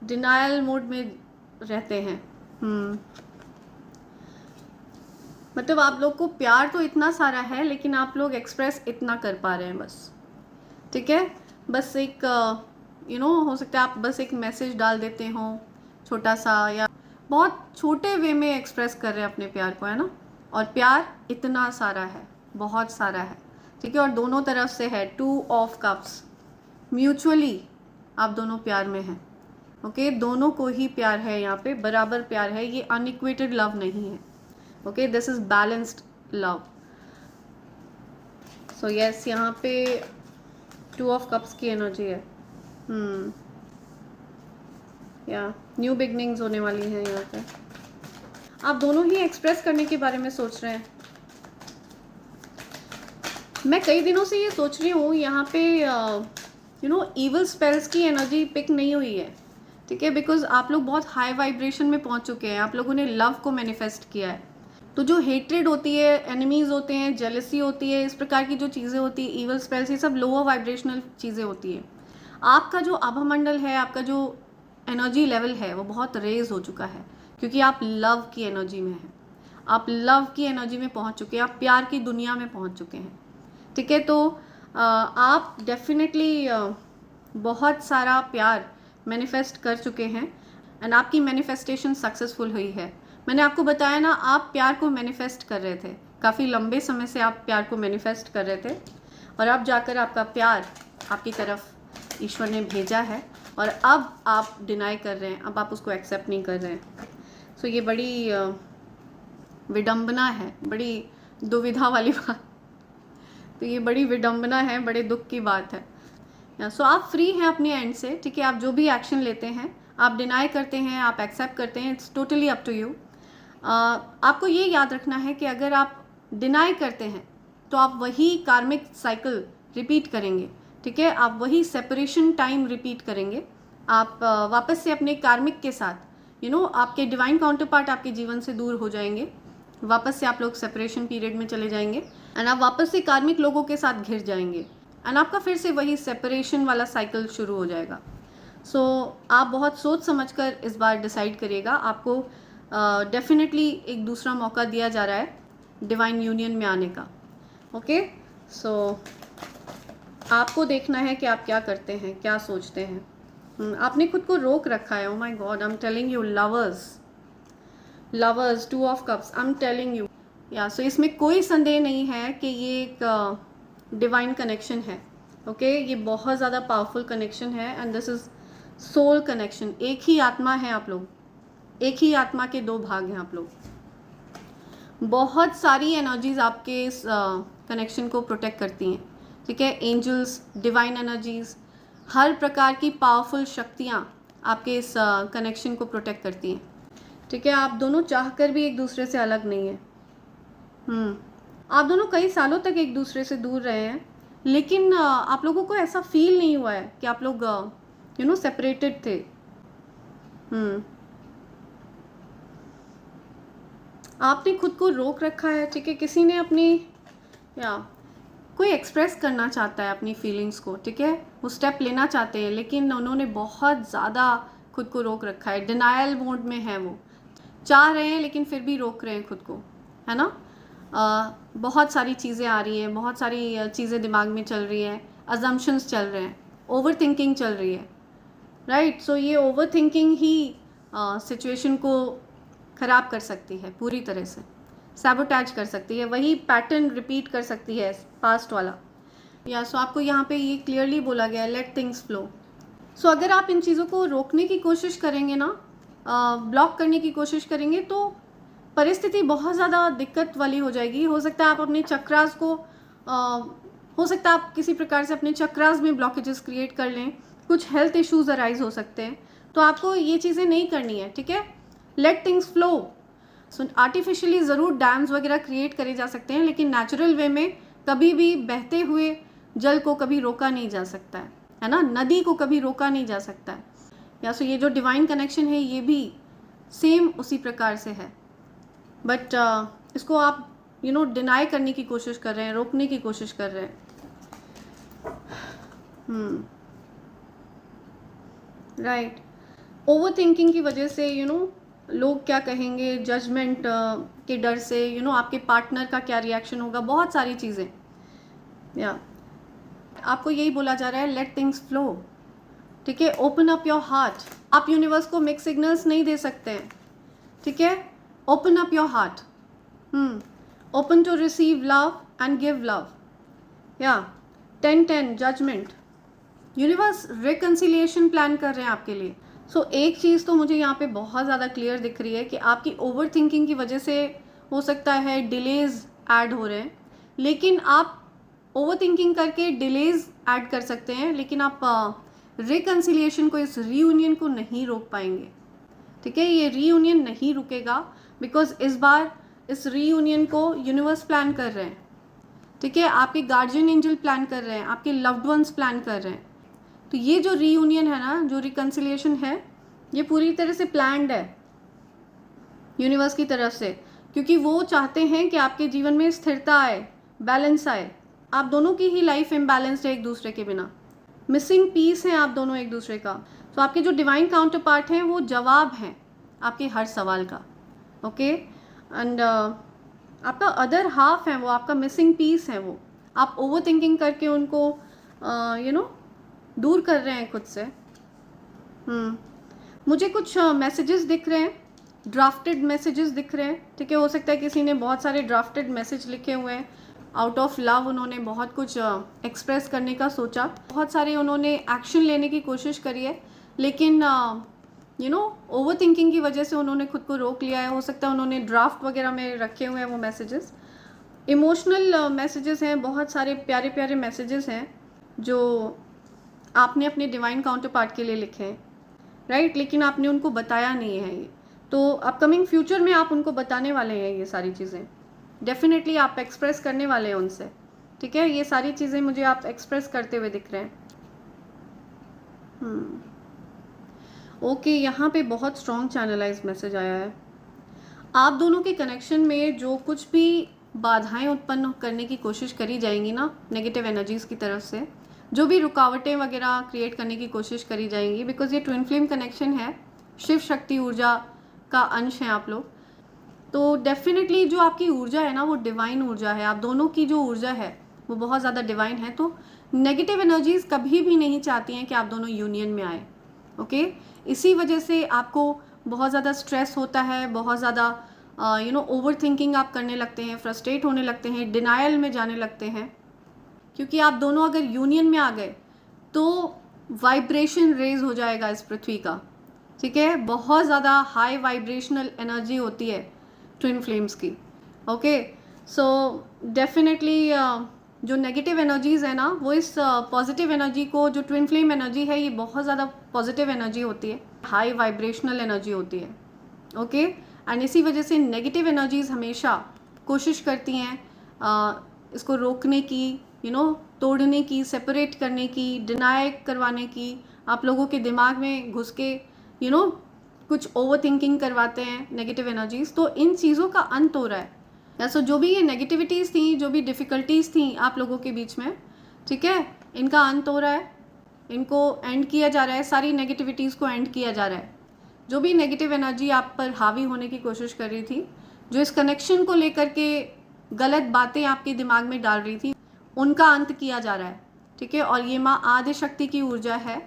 डिनायल मोड में रहते हैं। मतलब आप लोग को प्यार तो इतना सारा है लेकिन आप लोग एक्सप्रेस इतना कर पा रहे हैं बस, ठीक है। बस एक हो सकता है आप बस एक मैसेज डाल देते हो छोटा सा, या बहुत छोटे वे में एक्सप्रेस कर रहे हैं अपने प्यार को, है ना। और प्यार इतना सारा है, बहुत सारा है, ठीक है, और दोनों तरफ से है। 2 ऑफ कप्स, म्यूचुअली आप दोनों प्यार में हैं, ओके। दोनों को ही प्यार है, यहाँ पे बराबर प्यार है, ये अनइक्वेटेड लव नहीं है, okay, this is balanced love. So yes, यहाँ पे 2 ऑफ कप्स की एनर्जी है। या न्यू बिगनिंग्स होने वाली है यहाँ पे। आप दोनों ही एक्सप्रेस करने के बारे में सोच रहे हैं। मैं कई दिनों से ये सोच रही हूँ, यहाँ पे इवल स्पेल्स की एनर्जी पिक नहीं हुई है, ठीक है, बिकॉज आप लोग बहुत हाई वाइब्रेशन में पहुँच चुके हैं, आप लोगों ने लव को मैनिफेस्ट किया है। तो जो हेट्रेड होती है, एनिमीज़ होते हैं, जेलसी होती है, इस प्रकार की जो चीज़ें होती है, इवल स्पेल्स, ये सब लोअर वाइब्रेशनल चीज़ें होती है। आपका जो आभामंडल है, आपका जो एनर्जी लेवल है, वो बहुत रेज हो चुका है क्योंकि आप लव की एनर्जी में हैं, आप लव की एनर्जी में पहुंच चुके हैं, आप प्यार की दुनिया में पहुंच चुके हैं, ठीक है। तो आप डेफिनेटली बहुत सारा प्यार मैनिफेस्ट कर चुके हैं एंड आपकी मैनिफेस्टेशन सक्सेसफुल हुई है। मैंने आपको बताया ना, आप प्यार को मैनिफेस्ट कर रहे थे, काफ़ी लंबे समय से आप प्यार को मैनिफेस्ट कर रहे थे और अब जाकर आपका प्यार आपकी तरफ ईश्वर ने भेजा है और अब आप डिनाई कर रहे हैं, अब आप उसको एक्सेप्ट नहीं कर रहे हैं। सो ये बड़ी विडंबना है, बड़ी दुविधा वाली बात। तो ये बड़ी विडंबना है, बड़े दुख की बात है। सो आप फ्री हैं अपने एंड से, ठीक है। आप जो भी एक्शन लेते हैं, आप डिनाई करते हैं, आप एक्सेप्ट करते हैं, it's totally up to you. आपको ये याद रखना है कि अगर आप डिनाई करते हैं तो आप वही कार्मिक साइकिल रिपीट करेंगे, ठीक है। आप वही सेपरेशन टाइम रिपीट करेंगे। आप वापस से अपने कार्मिक के साथ आपके डिवाइन काउंटर पार्ट आपके जीवन से दूर हो जाएंगे। वापस से आप लोग सेपरेशन पीरियड में चले जाएंगे एंड आप वापस से कार्मिक लोगों के साथ घिर जाएंगे एंड आपका फिर से वही सेपरेशन वाला साइकिल शुरू हो जाएगा। सो आप बहुत सोच समझकर इस बार डिसाइड करिएगा। आपको डेफिनेटली एक दूसरा मौका दिया जा रहा है डिवाइन यूनियन में आने का। ओके, सो आपको देखना है कि आप क्या करते हैं, क्या सोचते हैं। आपने खुद को रोक रखा है। ओ my god, I am telling you, lovers 2 of cups, I am telling you. या सो इसमें कोई संदेह नहीं है कि ये एक डिवाइन कनेक्शन है। ओके, ये बहुत ज़्यादा पावरफुल कनेक्शन है and this is soul connection. एक ही आत्मा है आप लोग, एक ही आत्मा के 2 भाग हैं आप लोग। बहुत सारी एनर्जीज आपके इस कनेक्शन को प्रोटेक्ट करती हैं, ठीक है। एंजल्स, डिवाइन एनर्जीज, हर प्रकार की पावरफुल शक्तियाँ आपके इस कनेक्शन को प्रोटेक्ट करती हैं, ठीक है। आप दोनों चाहकर भी एक दूसरे से अलग नहीं हैं। आप दोनों कई सालों तक एक दूसरे से दूर रहे हैं, लेकिन आप लोगों को ऐसा फील नहीं हुआ है कि आप लोग सेपरेटेड थे। आपने खुद को रोक रखा है, ठीक है। किसी ने अपनी कोई एक्सप्रेस करना चाहता है अपनी फीलिंग्स को, ठीक है। वो स्टेप लेना चाहते हैं लेकिन उन्होंने बहुत ज़्यादा खुद को रोक रखा है। डिनायल मोड में है, वो चाह रहे हैं लेकिन फिर भी रोक रहे हैं खुद को, है ना। बहुत सारी चीज़ें आ रही हैं, बहुत सारी चीज़ें दिमाग में चल रही हैं, अजम्पशंस चल रहे हैं, ओवर थिंकिंग चल रही है, राइट। सो ये ओवर थिंकिंग ही सिचुएशन को ख़राब कर सकती है, पूरी तरह से सैबोटैज कर सकती है, वही पैटर्न रिपीट कर सकती है पास्ट वाला। सो आपको यहाँ पे ये क्लियरली बोला गया है, लेट थिंग्स फ्लो। सो अगर आप इन चीज़ों को रोकने की कोशिश करेंगे ना, ब्लॉक करने की कोशिश करेंगे, तो परिस्थिति बहुत ज़्यादा दिक्कत वाली हो जाएगी। हो सकता है आप अपने चक्रास को हो सकता है आप किसी प्रकार से अपने चक्रास में ब्लॉकेजेस क्रिएट कर लें, कुछ हेल्थ इश्यूज अराइज हो सकते हैं। तो आपको ये चीज़ें नहीं करनी है, ठीक है। Let things flow. So artificially ज़रूर डैम्स वगैरह क्रिएट करे जा सकते हैं, लेकिन नेचुरल वे में कभी भी बहते हुए जल को कभी रोका नहीं जा सकता है ना। नदी को कभी रोका नहीं जा सकता है। सो ये जो डिवाइन कनेक्शन है ये भी सेम उसी प्रकार से है, बट इसको आप डिनाई करने की कोशिश कर रहे हैं, रोकने की कोशिश कर रहे हैं। राइट। ओवर थिंकिंग की वजह से लोग क्या कहेंगे, जजमेंट के डर से, आपके पार्टनर का क्या रिएक्शन होगा, बहुत सारी चीज़ें। आपको यही बोला जा रहा है, लेट थिंग्स फ्लो, ठीक है। Open up your heart. आप यूनिवर्स को मिक्स सिग्नल्स नहीं दे सकते हैं, ठीक है। Open up your heart, open to receive love and give love. 10-10 judgment. Universe reconciliation plan कर रहे हैं आपके लिए। सो एक चीज़ तो मुझे यहाँ पे बहुत ज़्यादा क्लियर दिख रही है कि आपकी ओवर थिंकिंग की वजह से हो सकता है डिलेज ऐड हो रहे हैं, लेकिन आप ओवर थिंकिंग करके डिलेज ऐड कर सकते हैं, लेकिन आप रिकन्सिलिएशन को, इस रीयूनियन को नहीं रोक पाएंगे, ठीक है। ये रीयूनियन नहीं रुकेगा, बिकॉज इस बार इस रीयूनियन को यूनिवर्स प्लान कर रहे हैं, ठीक है। आपके गार्जियन एंजल प्लान कर रहे हैं, आपके लव्ड वंस प्लान कर रहे हैं। तो ये जो रीयूनियन है ना, जो रिकन्सिलिएशन है, ये पूरी तरह से प्लान्ड है यूनिवर्स की तरफ से, क्योंकि वो चाहते हैं कि आपके जीवन में स्थिरता आए, बैलेंस आए। आप दोनों की ही लाइफ इम्बैलेंस्ड है एक दूसरे के बिना, मिसिंग पीस हैं आप दोनों एक दूसरे का। तो आपके जो डिवाइन काउंटर पार्ट हैं वो जवाब हैं आपके हर सवाल का, ओके। एंड आपका अदर हाफ है, वो आपका मिसिंग पीस है। वो आप ओवर थिंकिंग करके उनको दूर कर रहे हैं खुद से। मुझे कुछ मैसेजेस दिख रहे हैं, ड्राफ्टेड मैसेजेस दिख रहे हैं, ठीक है। हो सकता है किसी ने बहुत सारे ड्राफ्टेड मैसेज लिखे हुए हैं, आउट ऑफ लव उन्होंने बहुत कुछ एक्सप्रेस करने का सोचा, बहुत सारे उन्होंने एक्शन लेने की कोशिश करी है, लेकिन ओवर थिंकिंग की वजह से उन्होंने खुद को रोक लिया है। हो सकता है उन्होंने ड्राफ्ट वगैरह में रखे हुए हैं वो मैसेजेस। इमोशनल मैसेजेस हैं, बहुत सारे प्यारे प्यारे मैसेजेस हैं जो आपने अपने डिवाइन काउंटर पार्ट के लिए लिखे हैं, राइट, लेकिन आपने उनको बताया नहीं है ये। तो अपकमिंग फ्यूचर में आप उनको बताने वाले हैं ये सारी चीज़ें, डेफिनेटली आप एक्सप्रेस करने वाले हैं उनसे, ठीक है। ये सारी चीज़ें मुझे आप एक्सप्रेस करते हुए दिख रहे हैं। ओके, यहाँ पे बहुत स्ट्रॉन्ग चैनलाइज मैसेज आया है। आप दोनों के कनेक्शन में जो कुछ भी बाधाएं उत्पन्न करने की कोशिश करी जाएंगी ना नेगेटिव एनर्जीज़ की तरफ से, जो भी रुकावटें वगैरह क्रिएट करने की कोशिश करी जाएंगी, बिकॉज ये ट्विन फ्लेम कनेक्शन है, शिव शक्ति ऊर्जा का अंश है आप लोग, तो डेफिनेटली जो आपकी ऊर्जा है ना वो डिवाइन ऊर्जा है। आप दोनों की जो ऊर्जा है वो बहुत ज़्यादा डिवाइन है। तो नेगेटिव एनर्जीज़ कभी भी नहीं चाहती हैं कि आप दोनों यूनियन में आए, ओके। इसी वजह से आपको बहुत ज़्यादा स्ट्रेस होता है, बहुत ज़्यादा ओवर थिंकिंग आप करने लगते हैं, फ्रस्ट्रेट होने लगते हैं, डिनायल में जाने लगते हैं, क्योंकि आप दोनों अगर यूनियन में आ गए तो वाइब्रेशन रेज हो जाएगा इस पृथ्वी का, ठीक है। बहुत ज़्यादा हाई वाइब्रेशनल एनर्जी होती है ट्विन फ्लेम्स की, ओके। सो डेफिनेटली जो नेगेटिव एनर्जीज़ है ना वो इस पॉजिटिव एनर्जी को, जो ट्विन फ्लेम एनर्जी है ये बहुत ज़्यादा पॉजिटिव एनर्जी होती है, हाई वाइब्रेशनल एनर्जी होती है, ओके। एंड इसी वजह से नेगेटिव एनर्जीज़ हमेशा कोशिश करती हैं इसको रोकने की, तोड़ने की, सेपरेट करने की, डिनाई करवाने की, आप लोगों के दिमाग में घुस के कुछ ओवर थिंकिंग करवाते हैं नेगेटिव एनर्जीज़। तो इन चीज़ों का अंत हो रहा है। सो जो भी ये नेगेटिविटीज़ थी, जो भी डिफ़िकल्टीज़ थी आप लोगों के बीच में, ठीक है, इनका अंत हो रहा है, इनको एंड किया जा रहा है, सारी नेगेटिविटीज़ को एंड किया जा रहा है। जो भी नेगेटिव एनर्जी आप पर हावी होने की कोशिश कर रही थी, जो इस कनेक्शन को लेकर के गलत बातें आपके दिमाग में डाल रही थी, उनका अंत किया जा रहा है, ठीक है। और ये माँ आदि शक्ति की ऊर्जा है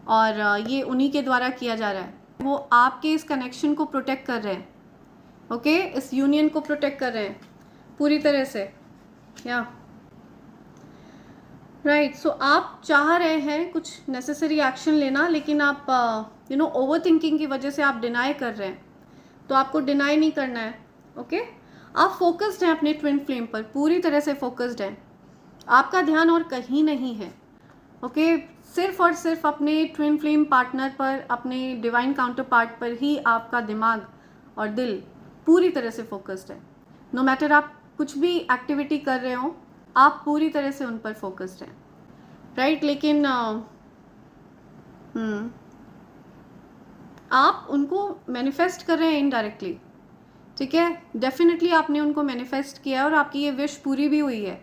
और ये उन्हीं के द्वारा किया जा रहा है। वो आपके इस कनेक्शन को प्रोटेक्ट कर रहे हैं, ओके, इस यूनियन को प्रोटेक्ट कर रहे हैं पूरी तरह से, या राइट। सो आप चाह रहे हैं कुछ नेसेसरी एक्शन लेना, लेकिन आप ओवर थिंकिंग की वजह से आप डिनाई कर रहे हैं। तो आपको डिनाई नहीं करना है, ओके। आप फोकस्ड हैं अपने ट्विन फ्लेम पर, पूरी तरह से फोकस्ड हैं, आपका ध्यान और कहीं नहीं है, ओके। सिर्फ और सिर्फ अपने ट्विन फ्लेम पार्टनर पर, अपने डिवाइन काउंटर पार्ट पर ही आपका दिमाग और दिल पूरी तरह से फोकस्ड है। नो मैटर आप कुछ भी एक्टिविटी कर रहे हो, आप पूरी तरह से उन पर फोकस्ड हैं, राइट। लेकिन आप उनको मैनिफेस्ट कर रहे हैं इनडायरेक्टली, ठीक है। डेफिनेटली आपने उनको मैनिफेस्ट किया और आपकी ये विश पूरी भी हुई है।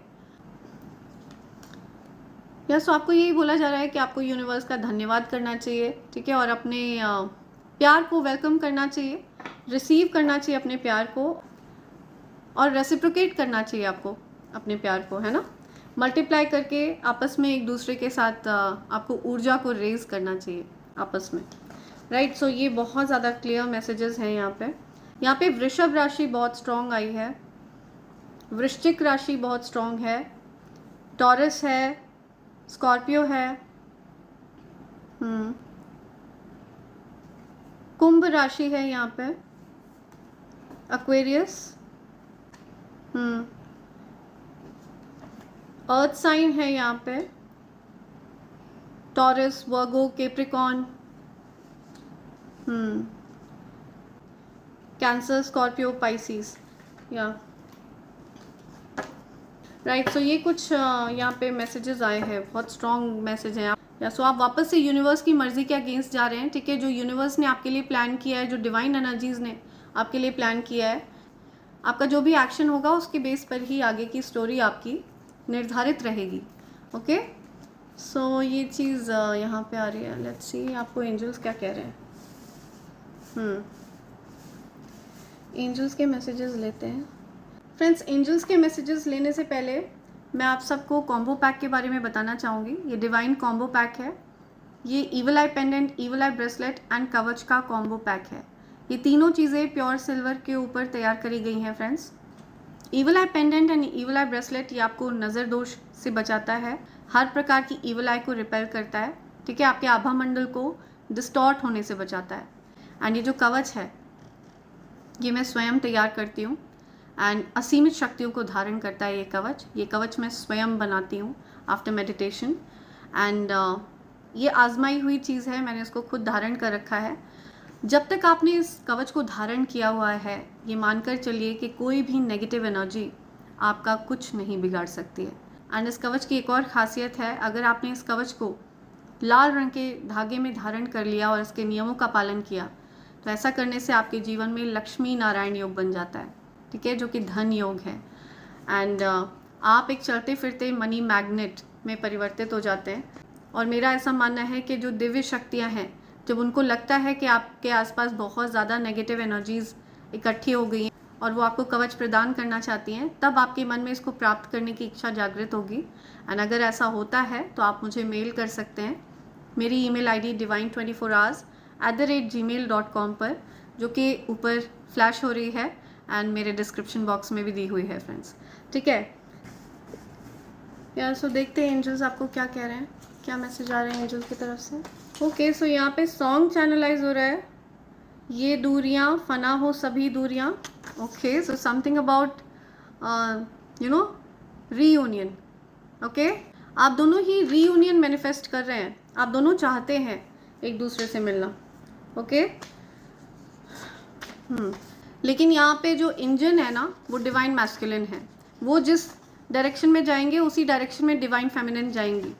सो आपको यही बोला जा रहा है कि आपको यूनिवर्स का धन्यवाद करना चाहिए, ठीक है, और अपने प्यार को वेलकम करना चाहिए, रिसीव करना चाहिए अपने प्यार को, और रेसिप्रोकेट करना चाहिए आपको अपने प्यार को, है ना, मल्टीप्लाई करके आपस में एक दूसरे के साथ आपको ऊर्जा को रेज करना चाहिए आपस में, राइट। सो ये बहुत ज़्यादा क्लियर मैसेजेस हैं यहाँ पे वृषभ राशि बहुत स्ट्रॉन्ग आई है, वृश्चिक राशि बहुत स्ट्रॉन्ग है, टॉरस है, स्कॉर्पियो है, कुंभ राशि है यहाँ पे, एक्वेरियस, अर्थ साइन है यहाँ पे, टॉरस, वर्गो, कैप्रिकॉर्न, कैंसर, स्कॉर्पियो, पाइसिस, या राइट। सो ये कुछ यहाँ पे मैसेजेस आए हैं, बहुत स्ट्रॉन्ग मैसेज हैं। या सो आप वापस से यूनिवर्स की मर्जी के अगेंस्ट जा रहे हैं, ठीक है। जो यूनिवर्स ने आपके लिए प्लान किया है, जो डिवाइन एनर्जीज़ ने आपके लिए प्लान किया है, आपका जो भी एक्शन होगा उसके बेस पर ही आगे की स्टोरी आपकी निर्धारित रहेगी, ओके। सो ये चीज़ यहाँ पे आ रही है। लेट्स सी आपको एंजल्स क्या कह रहे हैं। एंजल्स के मैसेजेस लेते हैं फ्रेंड्स। एंजल्स के मैसेजेस लेने से पहले मैं आप सबको कॉम्बो पैक के बारे में बताना चाहूँगी। ये डिवाइन कॉम्बो पैक है, ये evil I pendant, evil I bracelet and कवच का कॉम्बो पैक है। ये तीनों चीज़ें प्योर सिल्वर के ऊपर तैयार करी गई हैं friends. Evil I pendant and evil I bracelet ये आपको नज़र दोष से बचाता है, हर प्रकार की ईवल आई को रिपेल करता है, ठीक है, आपके आभा मंडल को डिस्टॉर्ट होने से बचाता है। एंड ये जो कवच है ये मैं स्वयं तैयार करती हूँ एंड असीमित शक्तियों को धारण करता है ये कवच मैं स्वयं बनाती हूँ आफ्टर मेडिटेशन। एंड ये आजमाई हुई चीज़ है, मैंने इसको खुद धारण कर रखा है। जब तक आपने इस कवच को धारण किया हुआ है, ये मानकर चलिए कि कोई भी नेगेटिव एनर्जी आपका कुछ नहीं बिगाड़ सकती है। एंड इस कवच की एक और ख़ासियत है, अगर आपने इस कवच को लाल रंग के धागे में धारण कर लिया और इसके नियमों का पालन किया, तो ऐसा करने से आपके जीवन में लक्ष्मी नारायण योग बन जाता है, ठीक है, जो कि धन योग है। एंड आप एक चलते फिरते मनी मैग्नेट में परिवर्तित हो जाते हैं। और मेरा ऐसा मानना है कि जो दिव्य शक्तियाँ हैं, जब उनको लगता है कि आपके आसपास बहुत ज़्यादा नेगेटिव एनर्जीज़ इकट्ठी हो गई हैं और वो आपको कवच प्रदान करना चाहती हैं, तब आपके मन में इसको प्राप्त करने की इच्छा जागृत होगी। एंड अगर ऐसा होता है तो आप मुझे मेल कर सकते हैं। मेरी ईमेल आईडी divine24hours@gmail.com पर, जो कि ऊपर फ्लैश हो रही है एंड मेरे डिस्क्रिप्शन बॉक्स में भी दी हुई है फ्रेंड्स, ठीक है यार। सो देखते हैं एंजल्स आपको क्या कह रहे हैं, क्या मैसेज आ रहे हैं एंजल्स की तरफ से। ओके, सो यहाँ पे सॉन्ग चैनलाइज हो रहा है, ये दूरियाँ फना हो सभी दूरियाँ। Okay, so something about reunion. Okay, आप दोनों ही रीयूनियन मैनिफेस्ट कर रहे हैं, आप दोनों चाहते हैं एक दूसरे से मिलना। ओके, लेकिन यहाँ पे जो इंजन है ना, वो डिवाइन मैस्कुलिन है। वो जिस डायरेक्शन में जाएंगे उसी डायरेक्शन में डिवाइन फेमिनिन जाएंगी,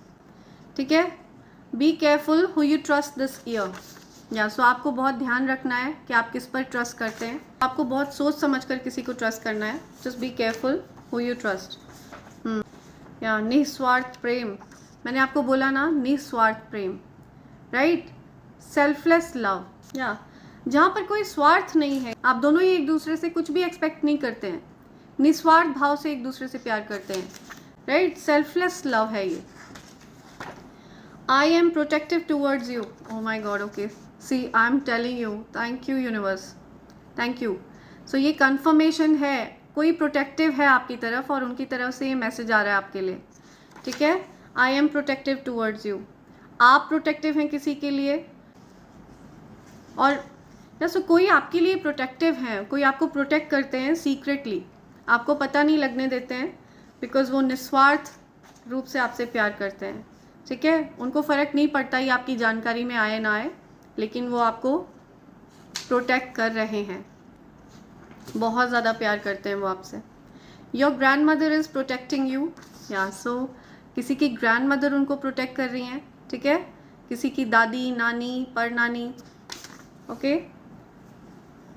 ठीक है। Be careful who you trust this year. या सो आपको बहुत ध्यान रखना है कि आप किस पर ट्रस्ट करते हैं। आपको बहुत सोच समझ कर किसी को ट्रस्ट करना है। Just be careful who you trust. या निस्वार्थ प्रेम, मैंने आपको बोला ना, निस्वार्थ प्रेम, राइट, सेल्फलेस लव। या जहाँ पर कोई स्वार्थ नहीं है, आप दोनों ही एक दूसरे से कुछ भी एक्सपेक्ट नहीं करते हैं, निस्वार्थ भाव से एक दूसरे से प्यार करते हैं, राइट, सेल्फलेस लव है ये। I am protective towards you. Oh my god, okay, see I am telling you, thank you universe, thank you. So ये कन्फर्मेशन है, कोई प्रोटेक्टिव है आपकी तरफ और उनकी तरफ से ये मैसेज आ रहा है आपके लिए, ठीक है। आई एम प्रोटेक्टिव टूवर्ड्स यू, आप प्रोटेक्टिव हैं किसी के लिए, और जैसे कोई आपके लिए प्रोटेक्टिव है, कोई आपको प्रोटेक्ट करते हैं सीक्रेटली, आपको पता नहीं लगने देते हैं, बिकॉज वो निस्वार्थ रूप से आपसे प्यार करते हैं, ठीक है। उनको फ़र्क नहीं पड़ता ये आपकी जानकारी में आए ना आए, लेकिन वो आपको प्रोटेक्ट कर रहे हैं, बहुत ज़्यादा प्यार करते हैं वो आपसे। Your grand mother is protecting you. या सो किसी की ग्रैंड मदर उनको प्रोटेक्ट कर रही हैं, ठीक है, किसी की दादी, नानी, परनानी, ओके।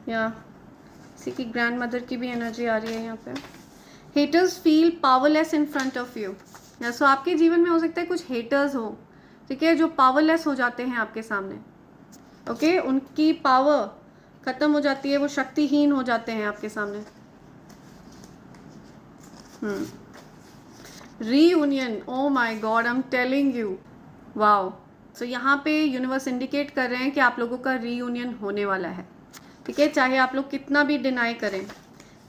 या किसी की ग्रैंड मदर की भी एनर्जी आ रही है यहाँ पे। Haters feel powerless in front of you. या सो आपके जीवन में हो सकता है कुछ हेटर्स हो, ठीक है, जो पावरलेस हो जाते हैं आपके सामने, ओके, उनकी पावर खत्म हो जाती है, वो शक्तिहीन हो जाते हैं आपके सामने। Reunion, oh my god, I am telling you, wow. So यहाँ पे यूनिवर्स इंडिकेट कर रहे हैं कि आप लोगों का रीयूनियन होने वाला है, ठीक है। चाहे आप लोग कितना भी डिनाई करें,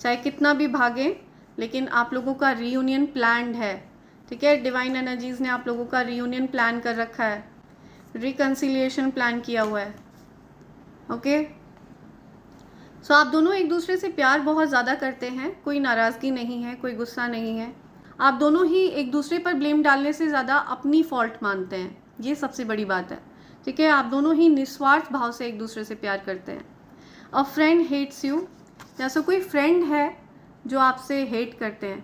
चाहे कितना भी भागें, लेकिन आप लोगों का रीयूनियन प्लान्ड है, ठीक है। डिवाइन एनर्जीज़ ने आप लोगों का रीयूनियन प्लान कर रखा है, रिकन्सिलिएशन प्लान किया हुआ है, ओके। सो आप दोनों एक दूसरे से प्यार बहुत ज़्यादा करते हैं, कोई नाराज़गी नहीं है, कोई गुस्सा नहीं है। आप दोनों ही एक दूसरे पर ब्लेम डालने से ज़्यादा अपनी फॉल्ट मानते हैं, ये सबसे बड़ी बात है, ठीक है। आप दोनों ही निस्वार्थ भाव से एक दूसरे से प्यार करते हैं। अ फ्रेंड हेट्स यू, जैसा कोई फ्रेंड है जो आपसे हेट करते हैं।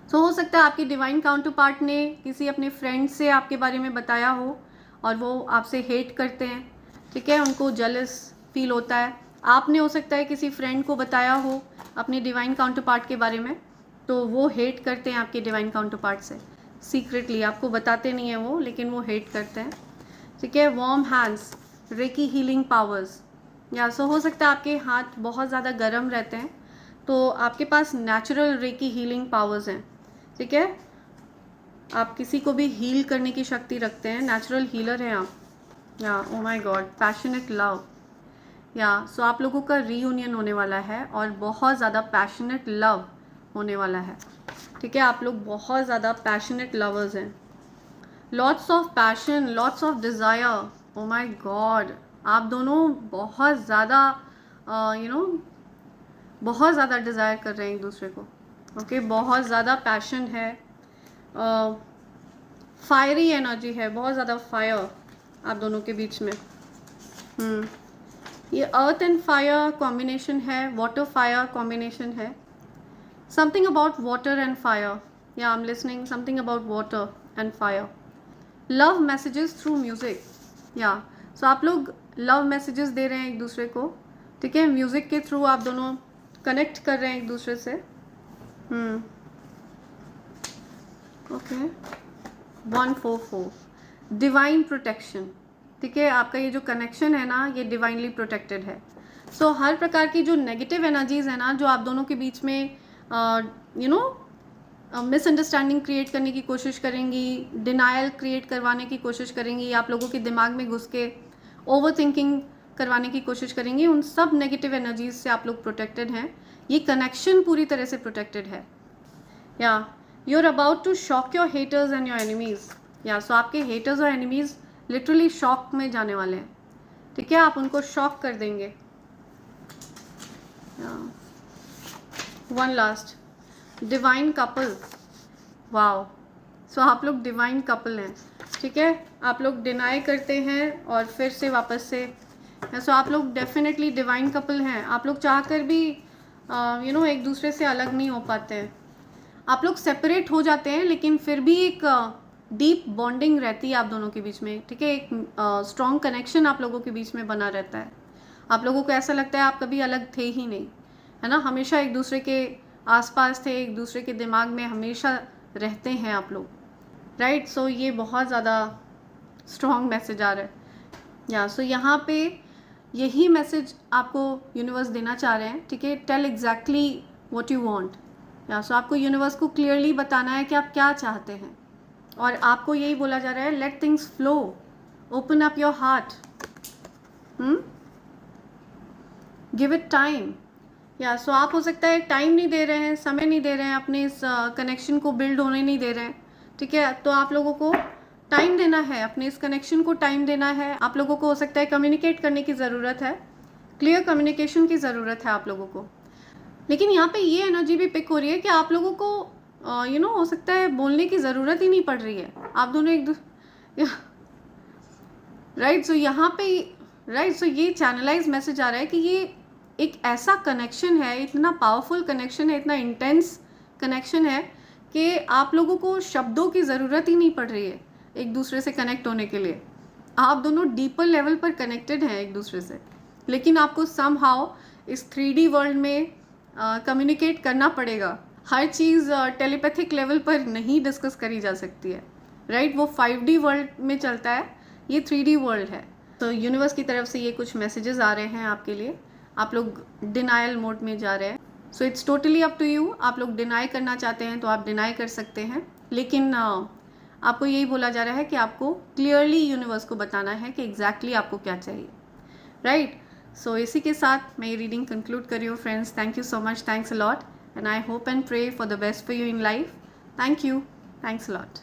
सो हो सकता है आपकी डिवाइन काउंटर पार्ट ने किसी अपने फ्रेंड से आपके बारे में बताया हो और वो आपसे हेट करते हैं, ठीक है, उनको जेलस फील होता है। आपने हो सकता है किसी फ्रेंड को बताया हो अपने डिवाइन काउंटर पार्ट के बारे में, तो वो हेट करते हैं आपके डिवाइन काउंटर पार्ट से सीक्रेटली, आपको बताते नहीं हैं वो, लेकिन वो हेट करते हैं, ठीक है। Warm hands, recce healing powers. या सो हो सकता है आपके हाथ बहुत ज़्यादा गर्म रहते हैं, तो आपके पास नेचुरल रेकी हीलिंग पावर्स हैं, ठीक है। आप किसी को भी हील करने की शक्ति रखते हैं, नेचुरल हीलर हैं आप। या ओ माय गॉड, पैशनेट लव। या सो आप लोगों का रीयूनियन होने वाला है और बहुत ज़्यादा पैशनेट लव होने वाला है, ठीक है। आप लोग बहुत ज़्यादा पैशनेट लवर्स हैं, lots of passion, lots of desire. O my God, आप दोनों बहुत ज़्यादा बहुत ज़्यादा डिज़ायर कर रहे हैं एक दूसरे को, ओके। बहुत ज़्यादा पैशन है, फायरी एनर्जी है, बहुत ज़्यादा फायर आप दोनों के बीच में। ये अर्थ एंड फायर कॉम्बिनेशन है, वाटर फायर कॉम्बिनेशन है। Something about water and fire, yeah I am listening something about water and fire. Love messages through music, yeah so आप लोग लव मैसेजेस दे रहे हैं एक दूसरे को, ठीक है, म्यूज़िक के थ्रू आप दोनों कनेक्ट कर रहे हैं एक दूसरे से। ओके 144 डिवाइन प्रोटेक्शन, ठीक है, आपका ये जो कनेक्शन है ना, ये डिवाइनली प्रोटेक्टेड है। सो हर प्रकार की जो नेगेटिव एनर्जीज है ना, जो आप दोनों के बीच में मिसअंडरस्टैंडिंग क्रिएट करने की कोशिश करेंगी, डिनायल क्रिएट करवाने की कोशिश करेंगी, आप लोगों के दिमाग में घुस के ओवर थिंकिंग करवाने की कोशिश करेंगी, उन सब नेगेटिव एनर्जीज से आप लोग प्रोटेक्टेड हैं। ये कनेक्शन पूरी तरह से प्रोटेक्टेड है। या you are about to shock your haters and your enemies, या सो आपके हेटर्स और एनिमीज़ लिटरली शॉक में जाने वाले हैं, ठीक है, आप उनको शॉक कर देंगे। One last divine couple, wow, so आप लोग डिवाइन कपल हैं, ठीक है, आप लोग डिनाई करते हैं और फिर से वापस से, सो आप लोग डेफिनेटली डिवाइन कपल हैं। आप लोग चाहकर भी एक दूसरे से अलग नहीं हो पाते हैं, आप लोग सेपरेट हो जाते हैं, लेकिन फिर भी एक डीप बॉन्डिंग रहती है आप दोनों के बीच में, ठीक है, एक स्ट्रॉन्ग कनेक्शन आप लोगों के बीच में बना रहता है। आप लोगों को ऐसा लगता है आप कभी अलग थे ही नहीं, है ना, हमेशा एक दूसरे के आसपास थे, एक दूसरे के दिमाग में हमेशा रहते हैं आप लोग, राइट। सो ये बहुत ज़्यादा स्ट्रॉन्ग मैसेज आ रहा है, या सो यहाँ पे यही मैसेज आपको यूनिवर्स देना चाह रहे हैं, ठीक है। Tell exactly what you want, also आपको यूनिवर्स को क्लियरली बताना है कि आप क्या चाहते हैं, और आपको यही बोला जा रहा है, let things flow, open up your heart, give it time. या सो आप हो सकता है टाइम नहीं दे रहे हैं, समय नहीं दे रहे हैं, अपने इस कनेक्शन को बिल्ड होने नहीं दे रहे हैं, ठीक है, तो आप लोगों को टाइम देना है, अपने इस कनेक्शन को टाइम देना है। आप लोगों को हो सकता है कम्युनिकेट करने की ज़रूरत है, क्लियर कम्युनिकेशन की ज़रूरत है आप लोगों को। लेकिन यहाँ पे ये एनर्जी भी पिक हो रही है कि आप लोगों को हो सकता है बोलने की ज़रूरत ही नहीं पड़ रही है, आप दोनों एक राइट। सो यहाँ पे राइट, सो ये चैनलाइज मैसेज आ रहा है कि ये एक ऐसा कनेक्शन है, इतना पावरफुल कनेक्शन है, इतना इंटेंस कनेक्शन है कि आप लोगों को शब्दों की ज़रूरत ही नहीं पड़ रही है एक दूसरे से कनेक्ट होने के लिए। आप दोनों डीपर लेवल पर कनेक्टेड हैं एक दूसरे से, लेकिन आपको समहाउ इस 3D वर्ल्ड में कम्युनिकेट करना पड़ेगा। हर चीज़ टेलीपैथिक लेवल पर नहीं डिस्कस करी जा सकती है, राइट। वो 5D वर्ल्ड में चलता है, ये 3D वर्ल्ड है। तो यूनिवर्स की तरफ से ये कुछ मैसेजेस आ रहे हैं आपके लिए, आप लोग डिनायल मोड में जा रहे हैं। So it's totally up to you, आप लोग डिनाई करना चाहते हैं तो आप डिनाई कर सकते हैं, लेकिन आपको यही बोला जा रहा है कि आपको क्लियरली यूनिवर्स को बताना है कि एग्जैक्टली आपको क्या चाहिए, राइट। सो इसी के साथ मैं ये रीडिंग कंक्लूड कर रही हूँ friends. Thank you so much, thanks a lot, and I hope and pray for the best for you in life. Thank you, thanks a lot.